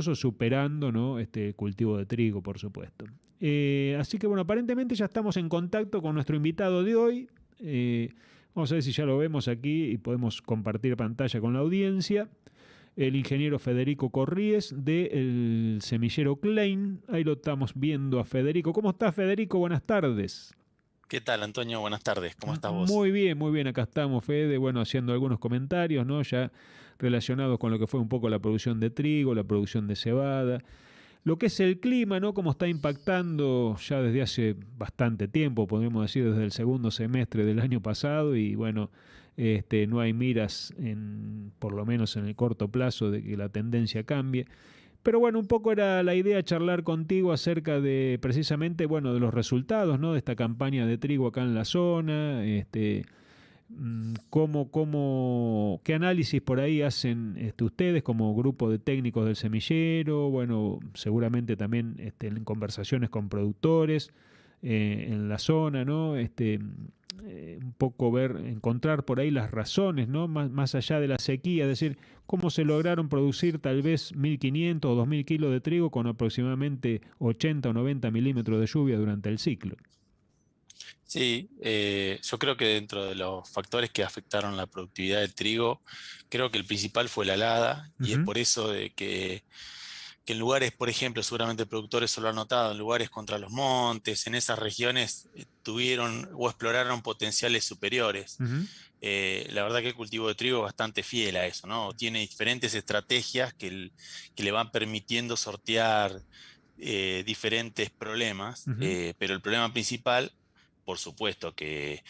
superando, ¿no? Este cultivo de trigo, por supuesto. Así que bueno, aparentemente ya estamos en contacto con nuestro invitado de hoy. Vamos a ver si ya lo vemos aquí y podemos compartir pantalla con la audiencia. El ingeniero Federico Corríes del semillero Klein. Ahí lo estamos viendo a Federico. ¿Cómo estás, Federico? Buenas tardes. ¿Qué tal, Antonio? Buenas tardes. ¿Cómo estás vos? Muy bien, muy bien. Acá estamos, Fede, bueno, haciendo algunos comentarios, ¿no? Ya relacionados con lo que fue un poco la producción de trigo, la producción de cebada, lo que es el clima, ¿no? Cómo está impactando ya desde hace bastante tiempo, podríamos decir desde el segundo semestre del año pasado y bueno, no hay miras por lo menos en el corto plazo de que la tendencia cambie. Pero bueno, un poco era la idea charlar contigo acerca de precisamente, bueno, de los resultados, ¿no? De esta campaña de trigo acá en la zona, qué análisis por ahí hacen ustedes como grupo de técnicos del semillero, bueno, seguramente también en conversaciones con productores en la zona, ¿no? Un poco ver, encontrar por ahí las razones, ¿no? Más allá de la sequía, es decir, cómo se lograron producir tal vez 1.500 o 2.000 kilos de trigo con aproximadamente 80 o 90 milímetros de lluvia durante el ciclo. Sí, yo creo que dentro de los factores que afectaron la productividad del trigo, creo que el principal fue la helada, y es Ujú. por eso de que en lugares, por ejemplo, seguramente productores se lo han notado, en lugares contra los montes, en esas regiones tuvieron o exploraron potenciales superiores. Ujú. La verdad que el cultivo de trigo es bastante fiel a eso, ¿no? Tiene diferentes estrategias que le van permitiendo sortear diferentes problemas, Ujú. pero el problema principal, por supuesto que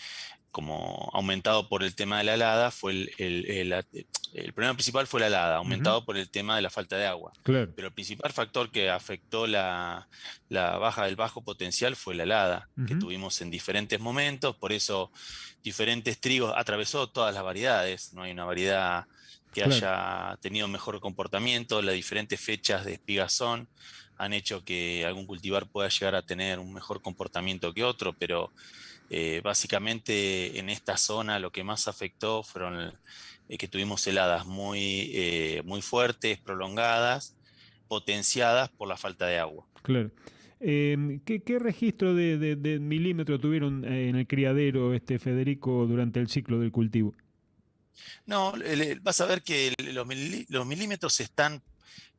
como aumentado por el tema de la helada, fue el problema principal fue la helada, Ujú. aumentado por el tema de la falta de agua. Claro. Pero el principal factor que afectó la baja del bajo potencial fue la helada, que Ujú. tuvimos en diferentes momentos, por eso diferentes trigos atravesó todas las variedades, no hay una variedad que Claro. haya tenido mejor comportamiento, las diferentes fechas de espigazón han hecho que algún cultivar pueda llegar a tener un mejor comportamiento que otro, pero básicamente en esta zona lo que más afectó fueron que tuvimos heladas muy fuertes, prolongadas, potenciadas por la falta de agua. Claro. ¿Qué registro de milímetro tuvieron en el criadero, Federico, durante el ciclo del cultivo? No, vas a ver que los milímetros están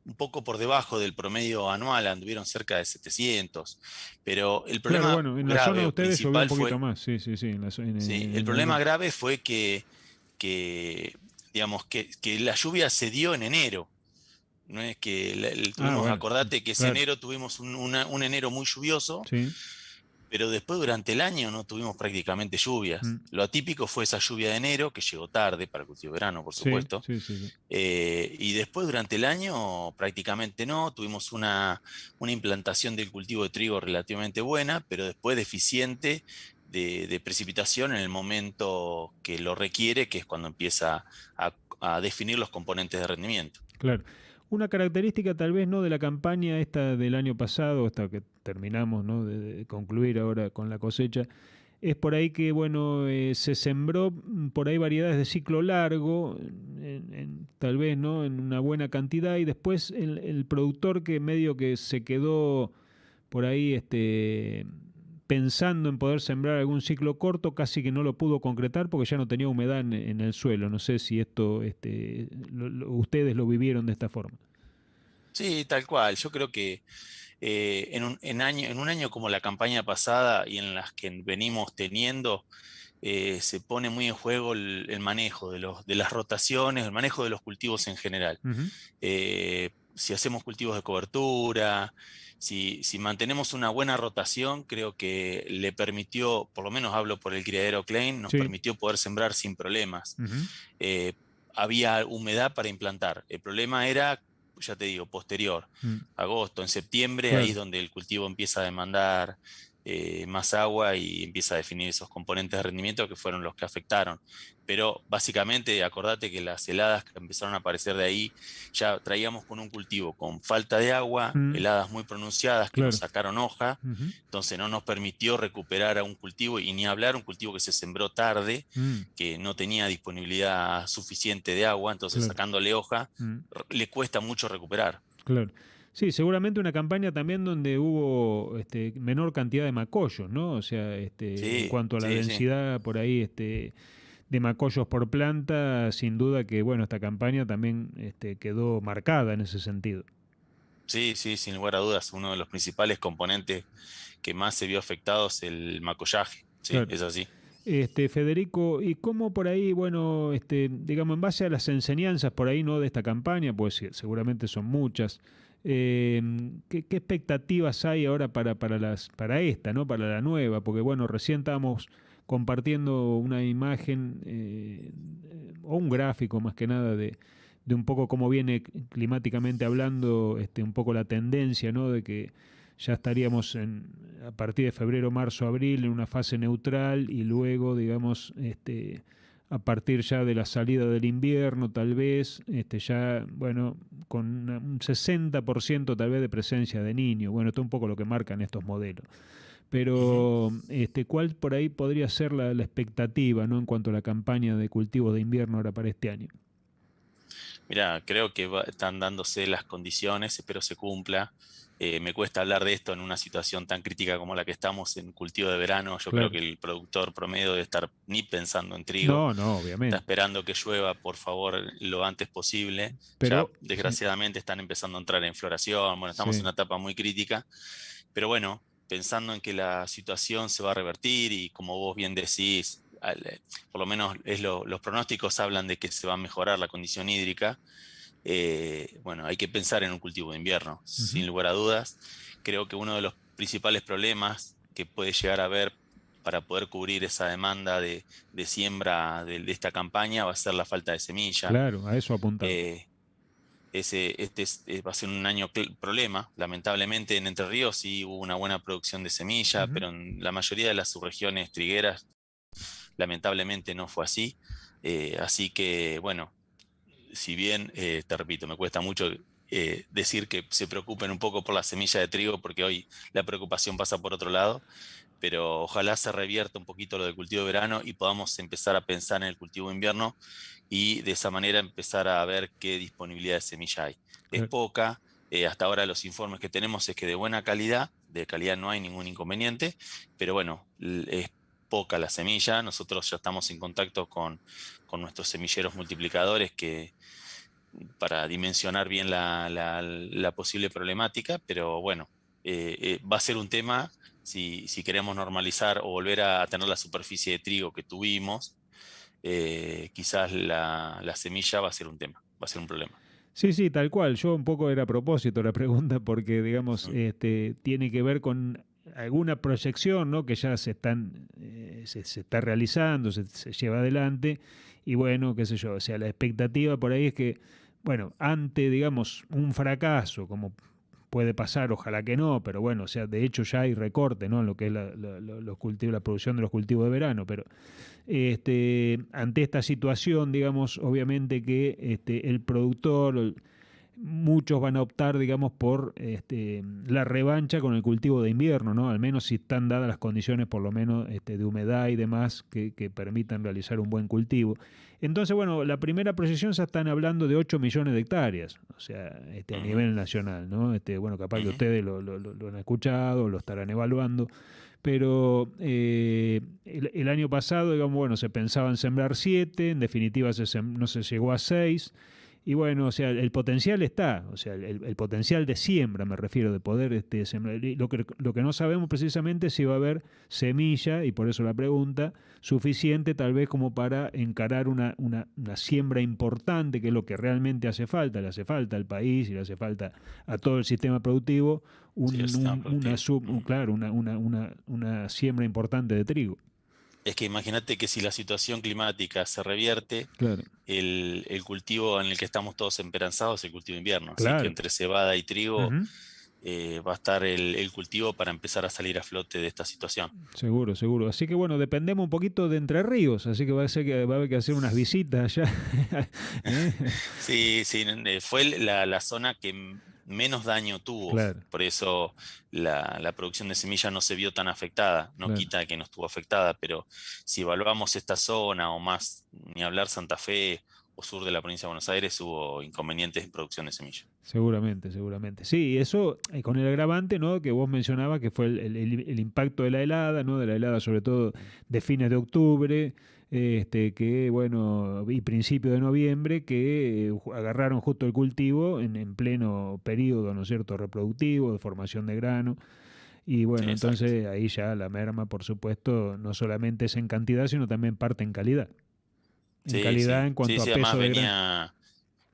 un poco por debajo del promedio anual, anduvieron cerca de 700, pero el Claro, problema bueno, en la zona grave de o ustedes llovió un principal poquito fue, más, sí, sí, sí, sí, el en el problema norte. grave fue que digamos, que la lluvia se dio en enero. No es que Ah, tuvimos, bueno, acordate que ese claro, enero tuvimos un enero muy lluvioso, sí. pero después durante el año no tuvimos prácticamente Mm. lluvias. Lo atípico fue esa lluvia de enero, que llegó tarde para el cultivo de verano, por Sí, supuesto. sí, sí, sí. Y después durante el año prácticamente no, tuvimos una implantación del cultivo de trigo relativamente buena, pero después deficiente de precipitación en el momento que lo requiere, que es cuando empieza a definir los componentes de rendimiento. Claro. Una característica tal vez no de la campaña esta del año pasado, esta que terminamos, ¿no? De concluir ahora con la cosecha, es por ahí que, bueno, se sembró por ahí variedades de ciclo largo, tal vez, ¿no? En una buena cantidad y después el productor que medio que se quedó por ahí, pensando en poder sembrar algún ciclo corto, casi que no lo pudo concretar porque ya no tenía humedad en el suelo. No sé si esto, ustedes lo vivieron de esta forma. Sí, tal cual. Yo creo que en un año como la campaña pasada y en las que venimos teniendo, se pone muy en juego el manejo de las rotaciones, el manejo de los cultivos en general. Ujú. Si hacemos cultivos de cobertura, si mantenemos una buena rotación, creo que le permitió, por lo menos hablo por el criadero Klein, nos Sí. permitió poder sembrar sin problemas. Ujú. Eh, Había humedad para implantar. El problema era, ya te digo, posterior, Mm. agosto, en septiembre, ahí es Claro. donde el cultivo empieza a demandar más agua y empieza a definir esos componentes de rendimiento que fueron los que afectaron. Pero básicamente, acordate que las heladas que empezaron a aparecer de ahí, ya traíamos con un cultivo con falta de agua, Mm. heladas muy pronunciadas que nos Claro. sacaron hoja, Ujú. entonces no nos permitió recuperar a un cultivo y ni hablar un cultivo que se sembró tarde, Mm. que no tenía disponibilidad suficiente de agua, entonces Claro. sacándole hoja Mm. le cuesta mucho recuperar. Claro. Sí, seguramente una campaña también donde hubo menor cantidad de macollos, ¿no? O sea, en Sí, cuanto a la sí, sí. densidad por ahí de macollos por planta, sin duda que, bueno, esta campaña también quedó marcada en ese sentido. Sí, sí, sin lugar a dudas, uno de los principales componentes que más se vio afectado es el macollaje. Sí, Claro. es así. Federico, ¿y cómo por ahí, bueno, digamos, en base a las enseñanzas por ahí, ¿no? De esta campaña, pues seguramente son muchas, eh, ¿qué expectativas hay ahora para esta, ¿no? Para la nueva? Porque, bueno, recién estábamos compartiendo una imagen o un gráfico más que nada de un poco cómo viene climáticamente hablando, un poco la tendencia, ¿no? De que ya estaríamos a partir de febrero, marzo, abril en una fase neutral y luego, digamos, a partir ya de la salida del invierno, tal vez, ya, bueno, con un 60% tal vez de presencia de niños. Bueno, esto es un poco lo que marcan estos modelos. Ujú. Pero, ¿cuál por ahí podría ser la expectativa, ¿no? En cuanto a la campaña de cultivos de invierno ahora para este año? Mira, creo que están dándose las condiciones, espero se cumpla. Me cuesta hablar de esto en una situación tan crítica como la que estamos en cultivo de verano. Yo creo Claro. que el productor promedio debe estar ni pensando en trigo, No, no, está obviamente. esperando que llueva, por favor, lo antes posible. Ya, Pero, sí, desgraciadamente, están empezando a entrar en floración. Bueno, estamos en sí, una etapa muy crítica, pero bueno, pensando en que la situación se va a revertir y como vos bien decís, por lo menos los pronósticos hablan de que se va a mejorar la condición hídrica. Bueno, hay que pensar en un cultivo de invierno, ujú, sin lugar a dudas. Creo que uno de los principales problemas que puede llegar a haber para poder cubrir esa demanda de siembra de esta campaña va a ser la falta de semilla. claro, a eso apuntaba. Eh, va a ser un año problema. Lamentablemente en Entre Ríos sí hubo una buena producción de semilla, Ujú. pero en la mayoría de las subregiones trigueras lamentablemente no fue así. Así que, bueno, si bien, te repito, me cuesta mucho decir que se preocupen un poco por la semilla de trigo, porque hoy la preocupación pasa por otro lado, pero ojalá se revierta un poquito lo del cultivo de verano y podamos empezar a pensar en el cultivo de invierno y de esa manera empezar a ver qué disponibilidad de semilla hay. Es Claro, poca, hasta ahora los informes que tenemos es que de buena calidad, de calidad no hay ningún inconveniente, pero bueno, es poca la semilla. Nosotros ya estamos en contacto con nuestros semilleros multiplicadores para dimensionar bien la posible problemática, pero bueno, va a ser un tema si queremos normalizar o volver a tener la superficie de trigo que tuvimos. Quizás la semilla va a ser un tema, va a ser un problema. sí, sí, tal cual. Yo un poco era a propósito la pregunta porque, digamos, Ujú. tiene que ver con alguna proyección, ¿no? Que ya se está realizando, se lleva adelante y bueno, qué sé yo, o sea, la expectativa por ahí es que, bueno, ante, digamos, un fracaso, como puede pasar, ojalá que no, pero bueno, o sea, de hecho ya hay recorte, ¿no? En lo que es los cultivos, la producción de los cultivos de verano, pero ante esta situación, digamos, obviamente que el productor, muchos van a optar, digamos, por la revancha con el cultivo de invierno, ¿no? Al menos si están dadas las condiciones, por lo menos, de humedad y demás, que permitan realizar un buen cultivo. Entonces, bueno, la primera proyección ya están hablando de 8 millones de hectáreas, o sea, a Ujú, nivel nacional, ¿no? Bueno, capaz que ujú. ustedes lo han escuchado, lo estarán evaluando, pero el año pasado, digamos, bueno, se pensaba en sembrar 7, en definitiva no se llegó a 6. Y bueno, o sea, el potencial está, o sea, el potencial de siembra, me refiero, de poder sembrar. Y lo que no sabemos precisamente es si va a haber semilla, y por eso la pregunta, suficiente tal vez como para encarar una siembra importante, que es lo que realmente hace falta, le hace falta al país y le hace falta a todo el sistema productivo, Sí, el sistema productivo. Ujú. claro, una siembra importante de trigo. Es que imagínate que si la situación climática se revierte, Claro, el cultivo en el que estamos todos esperanzados es el cultivo de invierno. Así que claro. entre cebada y trigo Ujú. va a estar el cultivo para empezar a salir a flote de esta situación. Seguro, seguro. Así que bueno, dependemos un poquito de Entre Ríos, así que va a haber que hacer unas visitas allá. ¿Eh? Sí, sí, fue la zona que menos daño tuvo. Claro, Por eso la producción de semilla no se vio tan afectada. No claro. quita que no estuvo afectada, pero si evaluamos esta zona o más, ni hablar Santa Fe sur de la provincia de Buenos Aires hubo inconvenientes en producción de semilla. Seguramente, seguramente. Sí, eso con el agravante, ¿no? Que vos mencionabas que fue el impacto de la helada, ¿no? De la helada sobre todo de fines de octubre, que bueno, y principio de noviembre, que agarraron justo el cultivo en pleno periodo, ¿no es cierto?, reproductivo, de formación de grano. Y Sí, bueno, exacto. entonces ahí ya la merma, por supuesto, no solamente es en cantidad, sino también parte en calidad. En Sí, calidad sí, en sí, cuanto a sí, además peso de grano. venía,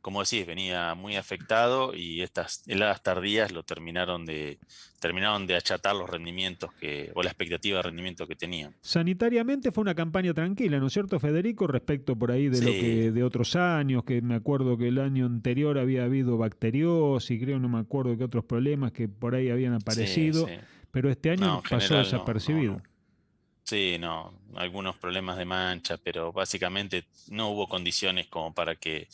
como decís, venía muy afectado y estas heladas tardías terminaron de achatar los rendimientos o la expectativa de rendimiento que tenían. Sanitariamente fue una campaña tranquila, ¿no es cierto, Federico? Respecto por ahí de lo Sí, que de otros años, que me acuerdo que el año anterior había habido bacteriosis, creo, no me acuerdo qué otros problemas que por ahí habían sí, aparecido, sí. pero este año No, en pasó general no, no, desapercibido. no. Sí, no, algunos problemas de mancha, pero básicamente no hubo condiciones como para que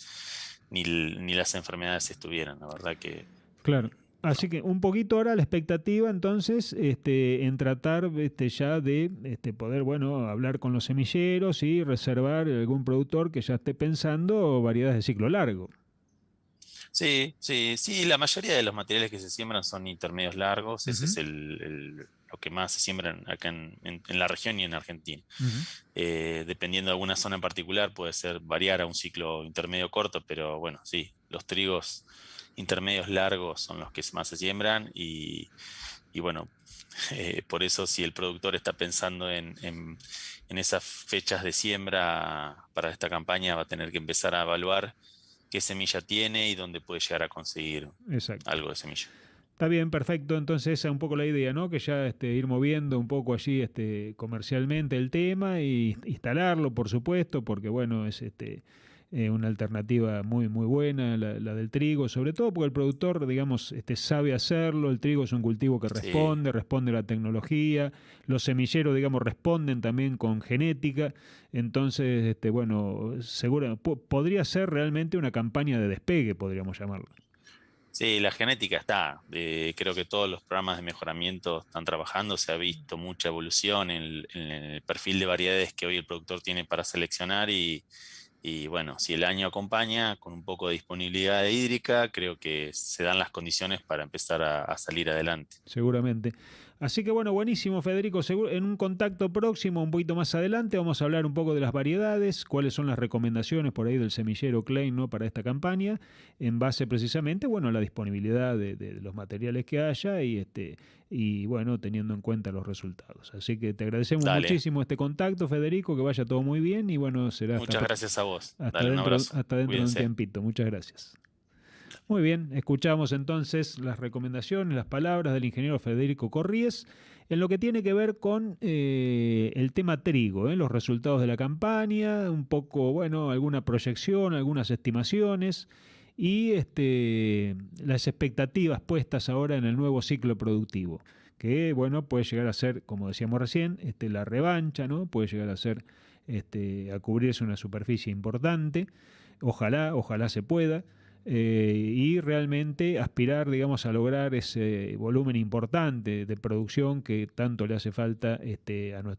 ni las enfermedades estuvieran, la verdad que Claro. Así no. que un poquito ahora la expectativa entonces en tratar ya de poder, bueno, hablar con los semilleros y reservar algún productor que ya esté pensando variedades de ciclo largo. Sí, sí, sí, la mayoría de los materiales que se siembran son intermedios largos, ese Ujú, es lo que más se siembran acá en la región y en Argentina. ujú. Dependiendo de alguna zona en particular, puede ser variar a un ciclo intermedio corto, pero bueno, sí, los trigos intermedios largos son los que más se siembran y bueno, por eso si el productor está pensando en esas fechas de siembra para esta campaña, va a tener que empezar a evaluar qué semilla tiene y dónde puede llegar a conseguir Exacto. algo de semilla. Está bien, perfecto. Entonces esa es un poco la idea, ¿no? Que ya ir moviendo un poco allí comercialmente el tema y instalarlo, por supuesto, porque bueno, es una alternativa muy muy buena la del trigo, sobre todo porque el productor, digamos, sabe hacerlo. El trigo es un cultivo que Sí, responde a la tecnología. Los semilleros, digamos, responden también con genética. Entonces, bueno, seguro podría ser realmente una campaña de despegue, podríamos llamarlo. sí, la genética está. Creo que todos los programas de mejoramiento están trabajando. Se ha visto mucha evolución en el perfil de variedades que hoy el productor tiene para seleccionar y bueno, si el año acompaña con un poco de disponibilidad hídrica, creo que se dan las condiciones para empezar a salir adelante. Seguramente. Así que bueno, buenísimo, Federico. En un contacto próximo, un poquito más adelante, vamos a hablar un poco de las variedades, cuáles son las recomendaciones por ahí del semillero Klein, ¿no?, para esta campaña, en base precisamente, bueno, a la disponibilidad de los materiales que haya y bueno, teniendo en cuenta los resultados. Así que te agradecemos Dale, muchísimo este contacto, Federico, que vaya todo muy bien y bueno, será muchas gracias a vos. hasta Dale, un abrazo. hasta dentro de un Cuídense. tiempito. Muchas gracias. Muy bien, escuchamos entonces las recomendaciones, las palabras del ingeniero Federico Corríez en lo que tiene que ver con el tema trigo, los resultados de la campaña, un poco, bueno, alguna proyección, algunas estimaciones y las expectativas puestas ahora en el nuevo ciclo productivo, que, bueno, puede llegar a ser, como decíamos recién, la revancha, ¿no? Puede llegar a ser, a cubrirse una superficie importante, ojalá se pueda y realmente aspirar, digamos, a lograr ese volumen importante de producción que tanto le hace falta a nuestro